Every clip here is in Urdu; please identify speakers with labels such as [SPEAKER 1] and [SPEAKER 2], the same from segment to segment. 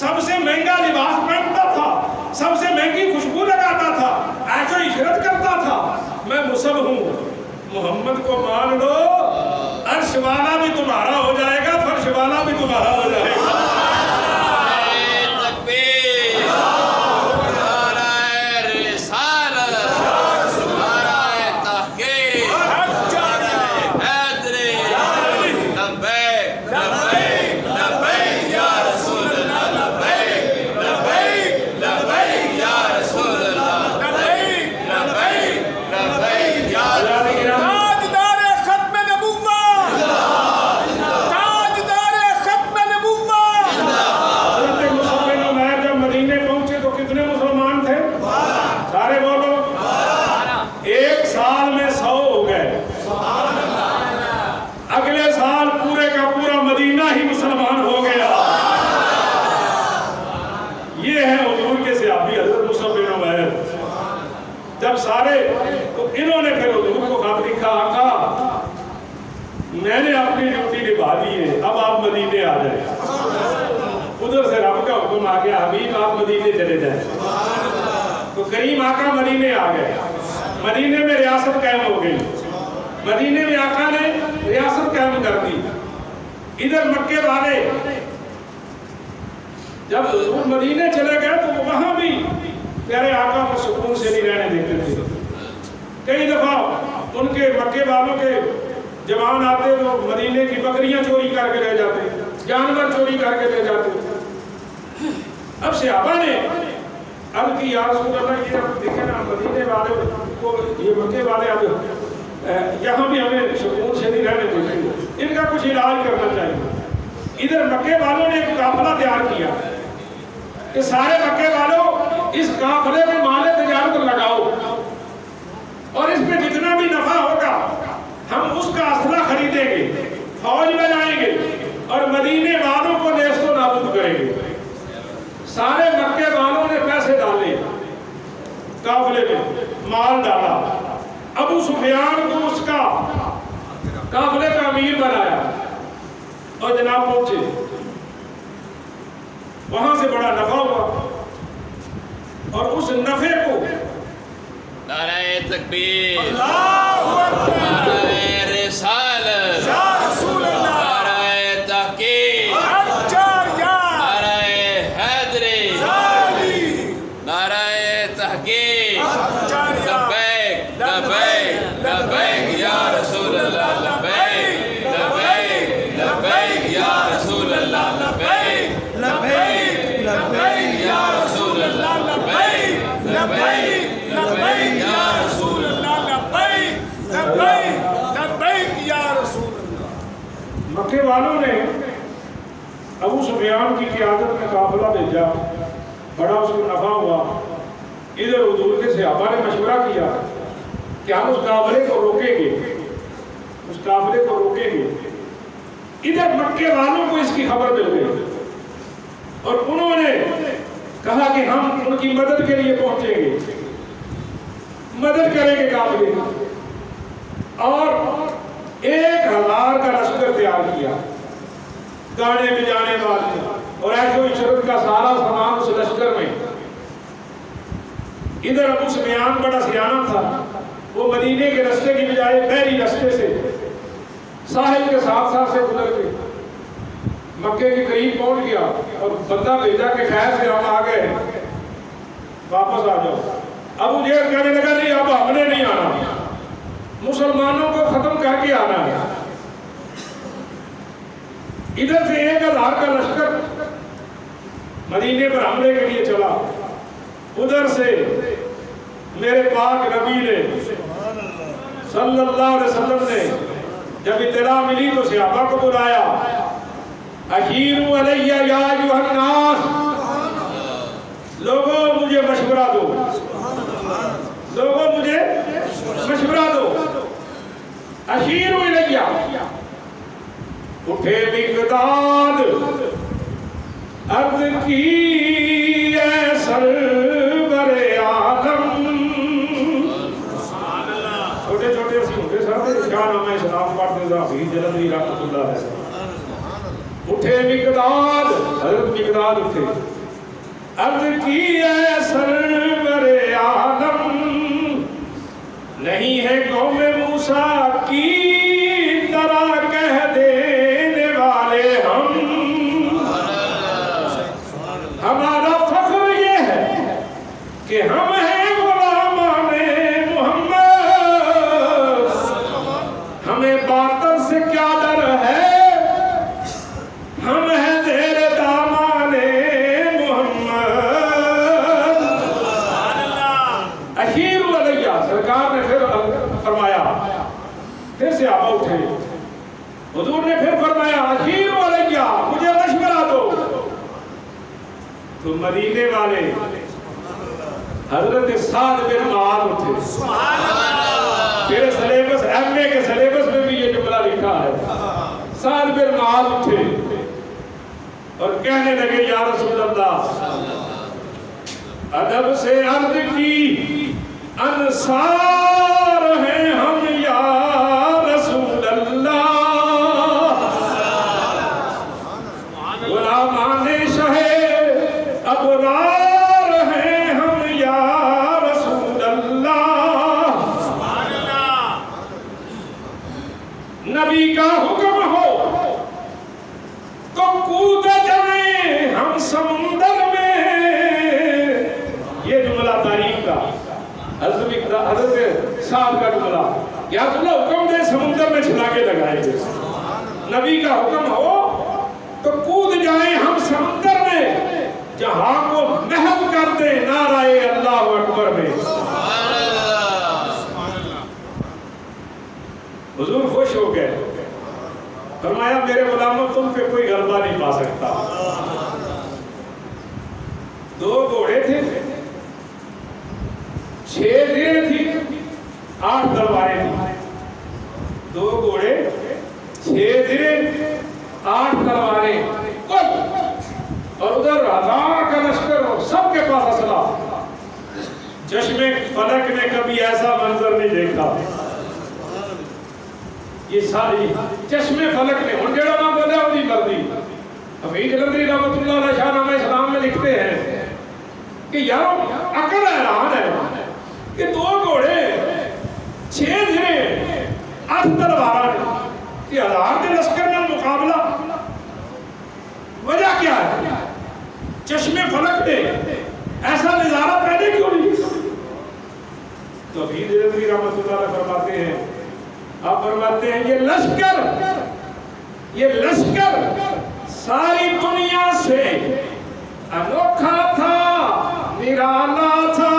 [SPEAKER 1] سب سے مہنگا لباس پہنتا تھا، سب سے مہنگی خوشبو لگاتا تھا، عیش و عشرت کرتا تھا۔ میں مصعب ہوں، محمد کو مان لو، عرش والا بھی تمہارا ہو جائے گا، فرش والا بھی تمہارا ہو جائے گا۔ جب سارے تو انہوں نے پھر حضور کو خط لکھا، آقا میں نے اپنی ڈیوٹی نبھا دی ہے، اب آپ مدینے آ جائیں۔ ادھر سے رب کا حکم آ گیا، حبیب آپ مدینے چلے جائیں۔ تو کریم آقا مدینے آ گئے، مدینے میں ریاست قائم ہو گئی، مدینے میں آقا نے ریاست قائم کر دی۔ ادھر مکے والے جب حضور مدینے چلے گئے تو وہاں بھی پیارے آقا کو سکون سے نہیں رہنے دیتے تھے۔ کئی دفعہ ان کے مکے والوں کے جوان آتے تو مدینے کی بکریاں چوری کر کے لے جاتے، جانور چوری کر کے لے جاتے۔ اب صحابہ نے اب کی یا رسول اللہ یہ دیکھیں نا مدینے والے کو، یہ مکے والے اب یہاں بھی ہمیں سکون سے نہیں رہنے دیتے، ان کا کچھ علاج کرنا چاہیے۔ ادھر مکے والوں نے ایک قافلہ تیار کیا کہ سارے مکے والوں اس قافلے میں مال تجارت لگاؤ اور اس میں جتنا بھی نفع ہوگا ہم اس کا اسلحہ خریدیں گے، فوج میں جائیں گے اور مدینے والوں کو نیست و نابود کریں گے۔ سارے مکے والوں نے پیسے ڈالے، قافلے میں مال ڈالا، ابو سفیان کو اس کا قافلے کا امیر بنایا اور جناب پہنچے، وہاں سے بڑا نفع ہوا اور اس نفع کو
[SPEAKER 2] نعرہ تکبیر،
[SPEAKER 1] اللہ اکبر،
[SPEAKER 2] نعرہ رسالت،
[SPEAKER 1] یا رسول اللہ،
[SPEAKER 2] نعرہ تحقیق، نعرہ حیدری، نعرہ تحقیق، لبیک لبیک لبیک یا رسول اللہ، لبیک لبیک لبیک یا رسول اللہ، لبیک لبیک لبیک یا رسول اللہ، لبیک لبیک لبیک یا رسول اللہ، لبیک لبیک
[SPEAKER 1] لبیک یا رسول اللہ۔ مکے والوں نے ابو سفیان کی قیادت میں قافلہ بھیجا، بڑا اس کو نفع ہوا۔ ادھر حضور کے صحابہ نے مشورہ کیا کہ ہم اس قافلے کو روکیں گے، اس قافلے کو روکیں گے۔ ادھر مکے والوں کو اس کی خبر مل گئی اور انہوں نے کہا کہ ہم ان کی مدد کے لیے پہنچیں گے، مدد کریں گے قافلے کی، اور 1000 کا لشکر تیار کیا، گانے بجانے والے اور عیش و عشرت کا سارا سامان اس لشکر میں۔ ادھر ابو سفیان بڑا سیانہ تھا، وہ مدینے کے رستے کی بجائے بحری رستے سے ساحل کے ساتھ ساتھ سے گزر کے مکے کے قریب پہنچ گیا اور بندہ بھیجا کہ خیر سے ہم آ گئے، واپس آ جاؤ۔ ابو جہل کہنے لگا نہیں اب ہم نے نہیں آنا، مسلمانوں کو ختم کر کے آنا ہے۔ ادھر سے 1000 کا لشکر مدینے پر حملے کے لیے چلا، ادھر سے میرے پاک نبی نے صلی اللہ علیہ وسلم نے جب اطلاع ملی تو صحابہ کو بلایا، اشیروا علیہ یا ایھا الناس، لوگوں مجھے مشورہ دو، لوگوں مجھے مشورہ دو، اشیروا علیہ۔ اٹھے مقداد عرض کی اے سرور عالم، چھوٹے چھوٹے سی ہوتے سر کیا نام ہے اسلام پڑھتے تھا بھی جلدی رحمت اللہ ہے۔ اٹھے مقداد حضرت مقداد اٹھے، عرض کی اے سرور عالم، نہیں ہے قوم موسیٰ کی طرح کہہ دینے والے ہم، ہمارا فخر یہ ہے کہ ہم ہیں غلامان محمد، ہمیں باطل سے کیا ڈر ہے، ہم ہیں زیر دامان محمد۔ اشیر علیہ، سرکار نے پھر فرمایا، پھر سے آپ اٹھے، حضور نے پھر فرمایا اشیر علیہ، مجھے مشورہ دو۔ تو مدینے والے حضرت سعد بن معاذ اٹھے، میرے سلیبس ایم اے کے سلیبس میں بھی یہ جملہ لکھا ہے، سعد بن معاذ اٹھے اور کہنے لگے یا رسول اللہ، ادب سے عرض کی انصار ہیں ہم یا رسول اللہ، غلامان شہ ابرار ہیں ہم یا رسول اللہ، نبی کا حکم ہو تو کود جائیں ہم سمندر میں۔ یہ جملہ تاریخ کا حضرت سعد کا جملہ، یا رسول اللہ حکم دے سمندر میں چھلا کے لگائے گے، نبی کا حکم ہو تو کود جائیں ہم سمندر میں، جہاں کو محو کر دے نعرہ اللہ اکبر میں۔ حضور خوش ہو گئے، فرمایا میرے غلاموں تم پہ کوئی غلبہ نہیں پا سکتا۔ 2 گھوڑے تھے، 6 زرہیں تھی، 8 تلواریں تھی۔ 2 گھوڑے، 6 زرہیں، 8 تلواریں، اور ادھر 1000 کا لشکر، اور سب کے پاس اسلحہ۔ چشمے فلک نے کبھی ایسا منظر نہیں دیکھا۔ یہ ساری چشمے فلک نے ان جڑا نہ بولے ہوئی مرضی۔ حفیظ جلندری رحمۃ اللہ علیہ شاہ نامہ اسلام میں لکھتے ہیں کہ یارو عقل حیران ہے کہ 2 گھوڑے، 6 زرہیں، 8 تلوار، کہ 1000 کے لشکر میں مقابلہ، وجہ کیا ہے؟ چشمے فلک نے ایسا نظارہ پہلے کیوں نہیں؟ تو حفیظ جلندری رحمۃ اللہ علیہ فرماتے ہیں، آپ فرماتے ہیں یہ لشکر ساری دنیا سے انوکھا تھا، نرالا تھا،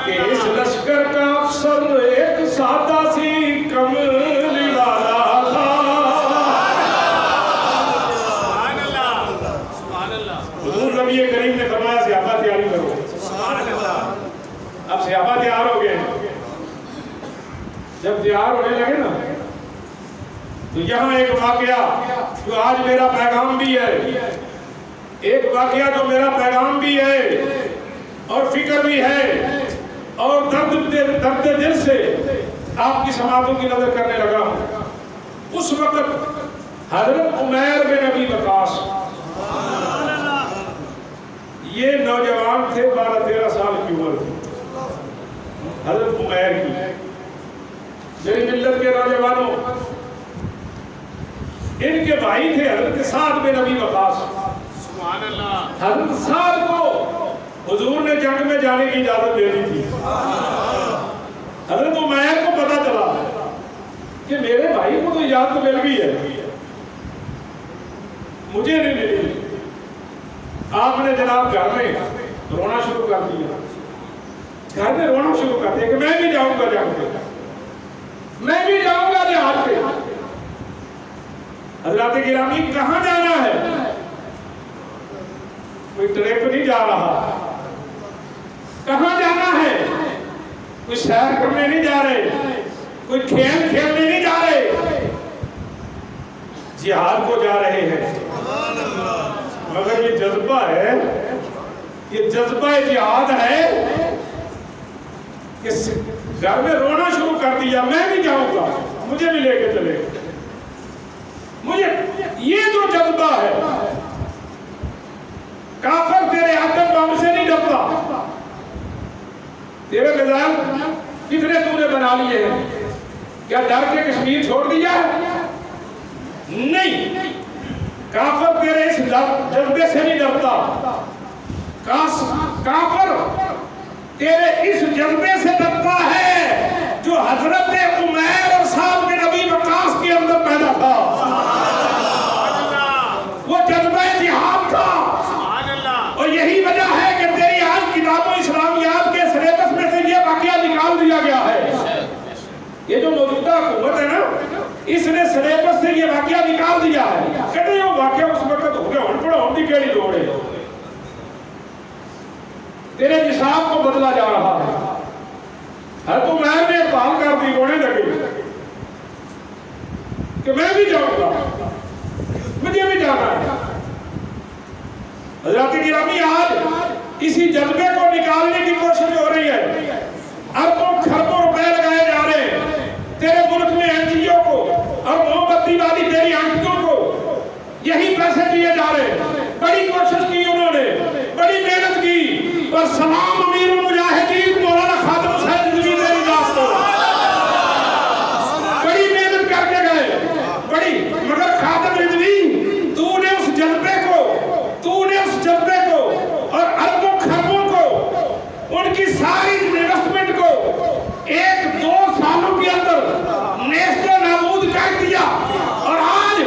[SPEAKER 1] کہ اس لشکر کا افسر ایک سادہ سی کملی والا تھا۔ حضور نبی کریم نے فرمایا صحابہ تیاری کرو۔ اب صحابہ تیار ہو گئے، جب تیار ہونے لگے نا تو یہاں ایک واقعہ جو آج میرا پیغام بھی ہے، ایک واقعہ جو میرا پیغام بھی ہے اور فکر بھی ہے اور درد دل سے آپ کی سماعتوں کی نظر کرنے لگا ہوں۔ اس وقت حضرت عمیر بن ابی وقاص، یہ نوجوان تھے، 12-13 سال کی عمر تھی حضرت عمیر کی۔ میری ملت کے نوجوانوں، ان کے بھائی تھے حضرت سعد بن ابی وقاص۔ حضرت سعد کو حضور نے جنگ میں جانے کی اجازت دے دی تھی۔ حضرت عمیر کو پتا چلا کہ میرے بھائی کو تو اجازت مل گئی ہے، مجھے نہیں ملی۔ آپ نے جناب گھر میں رونا شروع کر دیا، گھر میں رونا شروع کر دیا کہ میں بھی جاؤں گا جنگ پہ، میں بھی جاؤں گا جہاد پہ۔ حضرات گرامی، کہاں جانا ہے؟ کوئی ٹرپ نہیں جا رہا، کہاں جانا ہے؟ کوئی سیر کرنے نہیں جا رہے، کوئی کھیل کھیلنے نہیں جا رہے، جہاد کو جا رہے ہیں۔ مگر یہ جذبہ ہے، یہ جذبہ جہاد ہے کہ گھر میں رونا شروع کر دیا، میں بھی جاؤں گا، مجھے بھی لے کے چلے۔ مجھے یہ جو جذبہ ہے تیرے میزائل کتنے تو نے بنا لیے ہیں؟ کیا ڈر کے کشمیر چھوڑ دیا ہے؟ نہیں، کافر تیرے اس جذبے سے نہیں ڈرتا، کافر تیرے اس جذبے سے ڈرتا ہے جو حضرت عمیر اور سعد بن ابی وقاص کے اندر پیدا تھا، وہ جذبہ جہاد تھا۔ اور یہی وجہ ہے کہ تیری آج کتابوں اسلامیات کے سلیبس میں سے یہ واقعہ نکال دیا گیا ہے۔ یہ جو موجودہ حکومت ہے نا، اس نے سلیبس سے یہ واقعہ نکال دیا ہے، کہتے ہیں وہ واقعہ اس وقت ہو گیا، ہن پڑھا ہن دی کیڑی لوڑ ہے۔ تیرے نصاب کو بدلا جا رہا ہے۔ ہر تو میں نے اقبال کر دی، رونے لگے کہ میں بھی جاؤں گا، مجھے بھی جانا ہے۔ حضرات گرامی، آج اسی جذبے کو نکالنے کی کوشش ہو رہی ہے، اربوں کھربوں روپے لگائے جا رہے ہیں تیرے ملک میں این جی او کو اور موم بتی والی تیری آنٹیوں کو، یہی پیسے دیے جا رہے ہیں۔ بڑی کوشش کی انہوں نے، بڑی محنت کی، پر سلام امیر المجاہدین مولانا خادم حسین رضوی نے اجازت کو بڑی محنت کر کے گئے، بڑی، مگر خادم رضوی تو نے اس جذبے کو اور اربوں خربوں کو، ان کی ساری انویسٹمنٹ کو 1-2 سالوں کے اندر نیست و نابود کر دیا، اور آج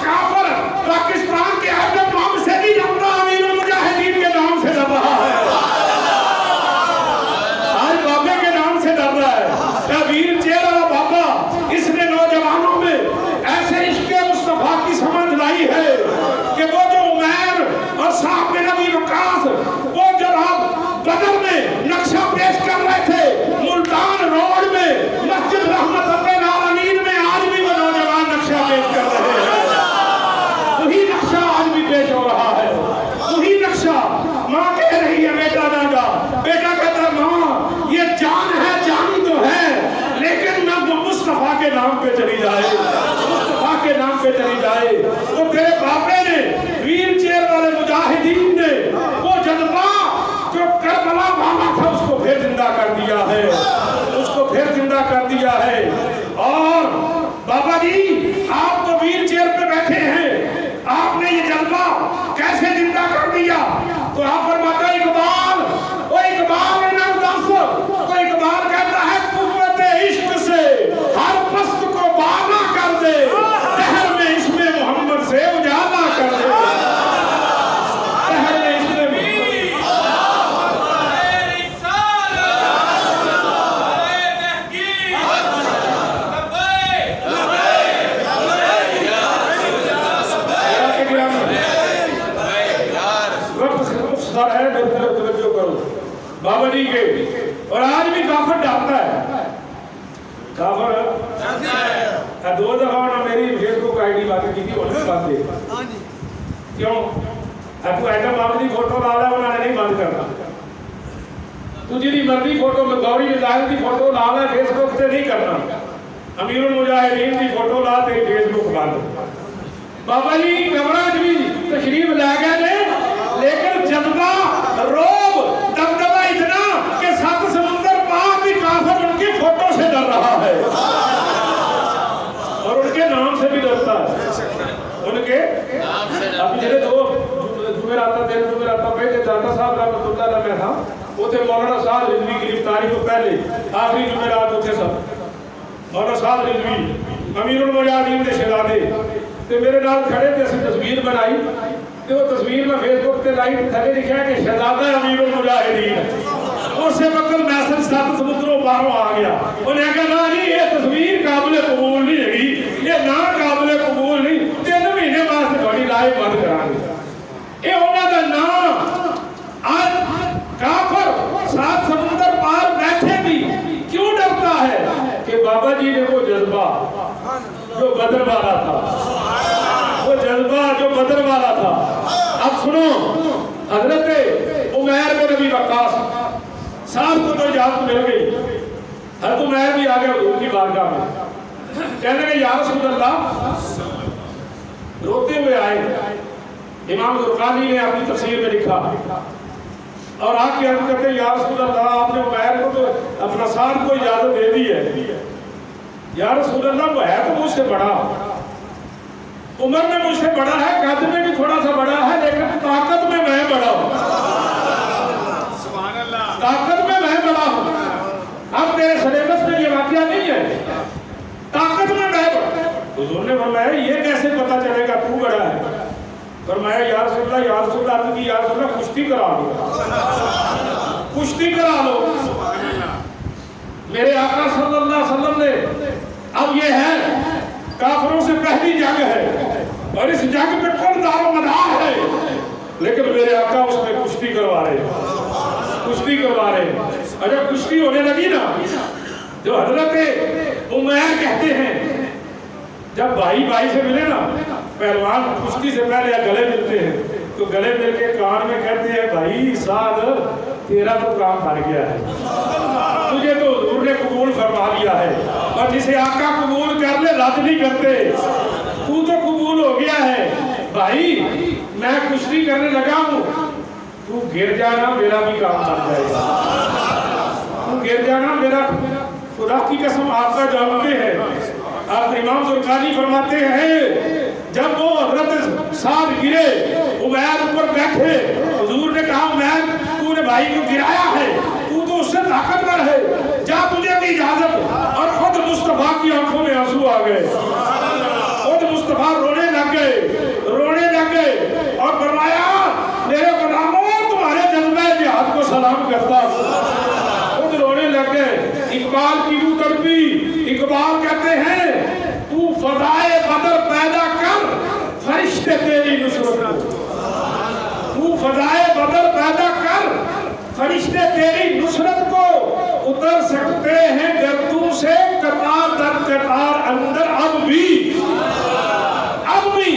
[SPEAKER 1] کافر پاکستان کے ایٹم بم سے نہیں ڈرتا، امیر المجاہدین کے نام سے ڈر رہا ہے، آج بابے کے نام سے ڈر رہا ہے۔ ویر چیئر والا بابا، اس نے نوجوانوں میں ایسے عشق مصطفیٰ کی سمجھ لائی ہے کہ وہ جو عمیر اور سعد بن ابی وقاص، وہ جب آپ بدر میں نقشہ پیش کر رہے تھے ملتان روڈ میں مسجد رحمت اللہ العالمین میں، آج بھی وہ نوجوان نقشہ پیش کر رہے ہیں، وہی نقشہ آج بھی پیش ہو رہا ہے، وہی نقشہ۔ ماں کہہ رہی ہے بیٹا نہ جا، بیٹا کہتا ہے ماں یہ جان ہے، جانی تو ہے، لیکن نہ وہ مصطفیٰ کے نام پہ چلی جائے، مصطفیٰ کے نام پہ چلی جائے۔ تو تیرے باپے نے، ویل چیئر والے مجاہدین نے، وہ جذبہ جو کربلا والا تھا اس کو پھر زندہ کر دیا ہے، اس کو پھر زندہ کر دیا ہے۔ اور بابا جی آپ تو ویل چیئر پہ بیٹھے ہیں، آپ نے یہ جذبہ کیسے زندہ کر دیا؟ تو آپ فرماتا ہے اقبال، وہ اقبال نے نہ دس، تو اقبال کہتا ہے قوت عشق سے ہر پست کو بالا کر دے، دہر میں اس میں محمد سے اجالا کر دے، دہر میں اس میں وقت ہے، میری طرف توجہ کرو بابا جی کے۔ اور آج بھی کافر ڈالتا ہے، کافر دو دفعہ نہ میری فیس بک آئی ڈی بات کی تھی، انہیں بات دے کیوں تو ایٹم بم کی فوٹو لا لا، انہوں نے نہیں بند کرنا، تو جی مرضی فوٹو میں گوری میزائل کی فوٹو لا لا، فیس بک سے نہیں کرنا، امیر المجاہدین کی فوٹو لا تیری فیس بک بند۔ بابا جی کمرہ بھی تشریف لے گئے نے، لیکن جذبہ روب دبدبہ اتنا کہ 7 سمندر پار بھی کافر ان کی فوٹو سے ڈر رہا ہے، اور ان کے نام سے بھی ڈرتا ہے، ان کے اب جنہیں دو جمعراتا دن جمعراتا پہلے داتا صاحب رحمت اللہ علیہ میں تھا، وہ تھے مولانا صاحب رضوی کی گرفتاری کو پہلے آخری جمعرات ہوتے سب، مولانا صاحب رضوی امیر المجاہدین کے شہزادے، تو میرے نال کھڑے تھے، اسی تصویر بنائی، تو وہ تصویر میں فیس بک تے لائی، تھلے لکھا ہے کہ شہزادہ امیر المجاہدین، اس سے وقت میسج 7 سمندروں باہروں آ گیا، انہیں کہا نا جی یہ تصویر قابل قبول نہیں ہے گی، یہ نا قابل قبول نہیں، 3 مہینے بعد سے بڑی لائف بند کرا دی، یہ انہوں کا نام آج کافر 7 سمندر پار بیٹھے بھی کیوں ڈرتا ہے کہ بابا جی نے وہ جذبہ جو بدر والا تھا، وہ جذبہ جو بدر والا تھا۔ اب سنو، حضرت عمیر بن ابی وقاص صاحب کو تو اجازت مل گئی، حضرت عمیر بھی آگے حضور کی بارگاہ میں، کہنے کہ یا رسول اللہ، روتے ہوئے آئے۔ امام زرقانی نے اپنی تفسیر میں لکھا اور آ کے عرض کرتے ہیں یا رسول اللہ آپ نے عمیر کو تو اپنا ساتھ کو اجازت دے دی ہے. یا رسول اللہ وہ ہے تو مجھ سے بڑا, عمر میں مجھ سے بڑا ہے, قد میں بھی تھوڑا سا بڑا ہے, لیکن طاقت میں میں بڑا ہوں, طاقت میں میں بڑا ہوں. اب تیرے سلیبس میں یہ واقعہ نہیں ہے, طاقت میں میں بڑا. حضور نے فرمایا یہ کیسے پتا چلے گا تو بڑا ہے؟ فرمایا یا رسول اللہ یا رسول اللہ کی یا رسول اللہ کشتی کرا لو, کشتی کرا لو. میرے آقا صلی اللہ علیہ وسلم نے, اب یہ ہے کافروں سے پہلی جنگ ہے اور اس جنگ میں کل دار و مدار ہے, لیکن میرے آقا اس میں کشتی کروا رہے ہیں, کشتی کروا رہے ہیں. اگر کشتی ہونے لگی نا, جو حضرت عمیر کہتے ہیں جب بھائی بھائی سے ملے نا, پہلوان کشتی سے پہلے گلے ملتے ہیں تو گلے مل کے کان میں کہتے ہیں بھائی سعد تیرا تو کام بن گیا ہے, تجھے تو حضور نے قبول فرما لیا ہے, اور جسے آقا قبول کر لے رد نہیں کرتے, تو قبول ہو گیا ہے. بھائی میں کشتی کرنے لگا ہوں, تو گر جانا میرا بھی کام بن جائے گا, تو گر جانا میرا, خدا کی قسم آپ کا جانتے ہیں. آپ امام زرقانی فرماتے ہیں جب وہ حضرت سعد گرے, عمیر اوپر بیٹھے, حضور نے کہا عمیر تو نے بھائی کو گرایا ہے, تو تو اس سے طاقتور ہے, جا تجھے بھی اجازت. اور خود مصطفیٰ کی آنکھوں میں آنسو آ گئے, خود مصطفیٰ رونے لگ گئے, رونے لگ گئے اور فرمایا میرے غلاموں تمہارے جذبہ جہاد کو سلام کرتا. خود رونے لگ گئے. اقبال کی روح تڑپی. اقبال کہتے ہیں تو فضائے بدر پیدا کر فرشتے تیری نصرت کو, تو فضائے بدر پیدا کر فرشتے تیری نصرت کو اتر سکتے ہیں گردوں سے قطار در قطار اندر اب بھی, اب بھی.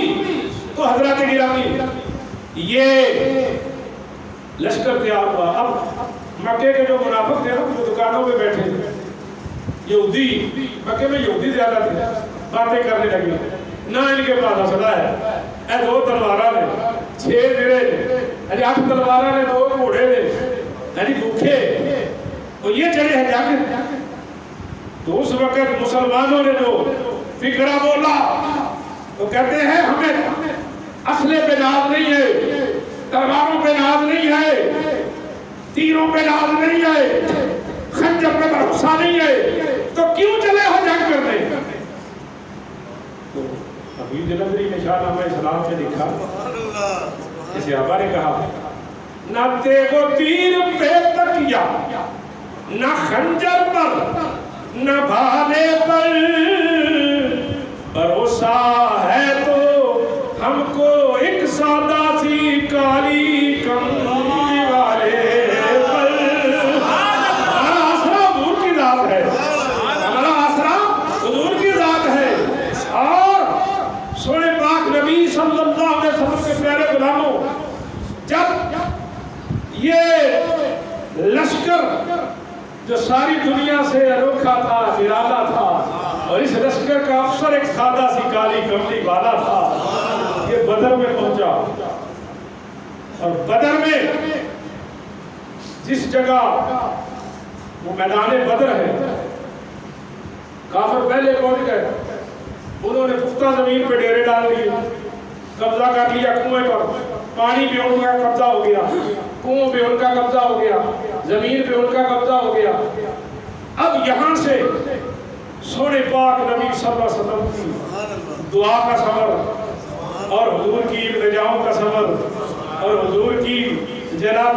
[SPEAKER 1] تو حضرات گرامی یہ لشکر تیار ہوا. اب مکے کے جو منافق تھے نا, جو دکانوں پہ بیٹھے تھے, یہودی, مکے میں یہودی زیادہ تھے, باتیں کرنے لگے نہ ان کے پاس اسلحہ ہے, اے 2 تلواراں نے, 6 گرے نے, 8 تلواراں نے, 2 گھوڑے نے, یعنی بھوکے, اور یہ چلے ہیں جنگ. تو اس وقت مسلمانوں نے جو فکرہ بولا تو کہتے ہیں ہمیں اسلحے پہ ناز نہیں ہے, تلواروں پہ ناز نہیں ہے, تیروں پہ ناز نہیں ہے, خنجر پہ بھروسہ نہیں ہے, تو کیوں چلے ہو جنگ کرنے؟ تو ابھی جلندری نے شاہ نامہ اسلام میں لکھا, اس صحابہ نے کہا نہ تیغ و تیر پہ تکیہ, نہ خنجر پر, نہ بھالے پر, بھروسہ ہے تو ہم کو ایک سادہ سی کالی کملی والے پر. ہمارا آسرا حضور کی ذات ہے, ہمارا آسرا حضور کی ذات ہے. اور سونے پاک نبی صلی اللہ علیہ وسلم کے پیارے غلاموں, جب یہ لشکر جو ساری دنیا سے انوکھا تھا, نرالا تھا, اور اس لشکر کا افسر ایک سادہ سی کالی کملی والا تھا, یہ بدر میں پہنچا. اور بدر میں جس جگہ وہ میدان بدر ہے, کافر پہلے پہنچ گئے, انہوں نے پختہ زمین پہ ڈیرے ڈال دیے, قبضہ کر لیا کنویں پر, پانی پہ ان کا قبضہ ہو گیا, کنویں پہ ان کا قبضہ ہو گیا, زمین پہ ان کا قبضہ ہو گیا. اب یہاں سے سونے پاک نبی صلی اللہ علیہ وسلم کی دعا کا سفر اور حضور کی التجاؤں کا سفر اور حضور کی جناب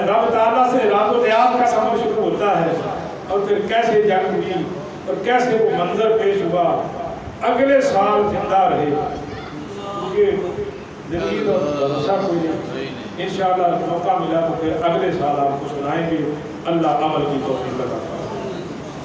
[SPEAKER 1] رب تعالیٰ سے راز و نیاز کا سفر شروع ہوتا ہے. اور پھر کیسے جنگ ہوئی اور کیسے وہ منظر پیش ہوا. اگلے سال زندہ رہے, کیونکہ زندگی تو بھروسہ کوئی نہیں. انشاءاللہ موقع ملا تو پھر اگلے سال آپ کو سنائیں گے. اللہ عمل کی توفیق عطا